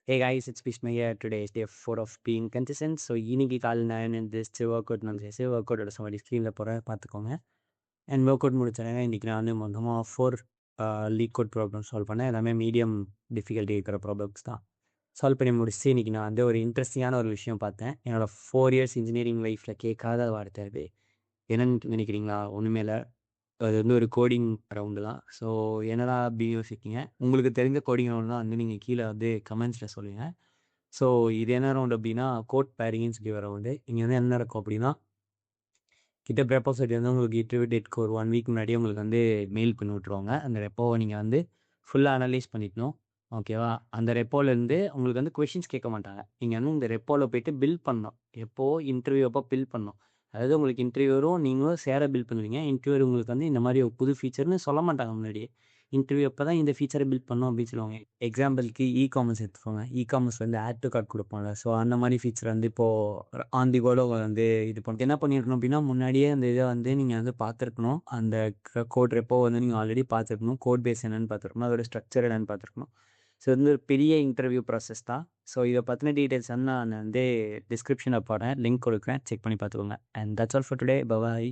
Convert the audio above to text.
Hey guys, it's Bishma here. Today is day 4 of being consistent. So இன்னைக்கு காலையில் நான் எழுந்திரிச்சு ஒர்க் அவுட் நான் செய்ய ஒர்க் அவுட்டோட சமாடி ஸ்க்ரீனில் போகிற பார்த்துக்கோங்க. அண்ட் ஒர்க் அவுட் முடிச்சேன்னா இன்றைக்கி நான் வந்து மொத்தமாக 4 லீக் கோட் ப்ராப்ளம் சால்வ் பண்ணேன். எல்லாமே மீடியம் டிஃபிகல்ட்டி இருக்கிற ப்ராப்ளம்ஸ் தான் சால்வ் பண்ணி முடிச்சு இன்றைக்கி நான் வந்து ஒரு இன்ட்ரெஸ்டிங்கான ஒரு விஷயம் பார்த்தேன். என்னோடய 4 இயர்ஸ் இன்ஜினியரிங் லைஃப்பில் கேட்காத வார்த்தை அது. என்னன்னு நினைக்கிறீங்களா? ஒன்றுமே இல்லை. அது வந்து ஒரு கோடிங் ரவுண்டு தான். ஸோ என்னடா அப்படின்னு யோசிக்கிங்க. உங்களுக்கு தெரிஞ்ச கோடிங் ரவுண்ட் தான் வந்து நீங்கள் கீழே வந்து கமெண்ட்ஸில் சொல்லுங்கள். ஸோ இது என்ன ரவுண்ட் அப்படின்னா கோட் பேரிங்னு சொல்லி வர ரவுண்டு. இங்கே வந்து என்ன இருக்கும் அப்படின்னா கிட்ட ரெப்போ சைட் வந்து உங்களுக்கு இன்டர்வியூ டேட்க்கு ஒரு 1 வீக் முன்னாடியே உங்களுக்கு வந்து மெயில் பண்ணி விட்ருவாங்க. அந்த ரெப்போவை நீங்கள் வந்து ஃபுல்லாக அனலைஸ் பண்ணிக்கணும். ஓகேவா? அந்த ரெப்போலேருந்து உங்களுக்கு வந்து கொஷின்ஸ் கேட்க மாட்டாங்க. நீங்கள் வந்து இந்த ரெப்போவில் போய்ட்டு பில் பண்ணணும். இன்டர்வியூ அப்போ பில் பண்ணணும். அதாவது உங்களுக்கு இன்டர்வியூ வரும், நீங்களும் சேர பில் பண்ணுவீங்க. இன்டர்வியூ உங்களுக்கு வந்து இந்த மாதிரி ஒரு புது ஃபீச்சர்னு சொல்ல மாட்டாங்க முன்னாடியே. இன்டர்வியூ அப்போ தான் இந்த ஃபீச்சரை பில்ட் பண்ணணும் அப்படின்னு சொல்லுவாங்க. எக்ஸாம்பிளுக்கு காமர்ஸ் எடுத்துக்கோங்க. காமர்ஸ் வந்து ஆட் டு கார்ட் கொடுப்பாங்க. ஸோ அந்த மாதிரி ஃபீச்சர் வந்து இப்போது ஆன் தி கோல வந்து இது பண்ண என்ன பண்ணியிருக்கணும் அப்படின்னா முன்னாடியே அந்த இதை வந்து நீங்கள் வந்து பார்த்துருக்கணும். அந்த கோட் ரெப்போ வந்து நீங்கள் ஆல்ரெடி பார்த்துருக்கணும். கோட் பேஸ் என்னென்னு பார்த்துருக்கணும். அதோட ஸ்ட்ரக்சர் என்னென்னு பார்த்துருக்கணும். ஸோ இது வந்து ஒரு பெரிய இன்டர்வியூ ப்ராசஸ் தான். ஸோ இதை பற்றின டீட்டெயில்ஸ் வந்து நான் வந்து டிஸ்கிரிப்ஷனில் போடுறேன், லிங்க் கொடுக்குறேன், செக் பண்ணி பார்த்துக்கோங்க. And that's all for today. By.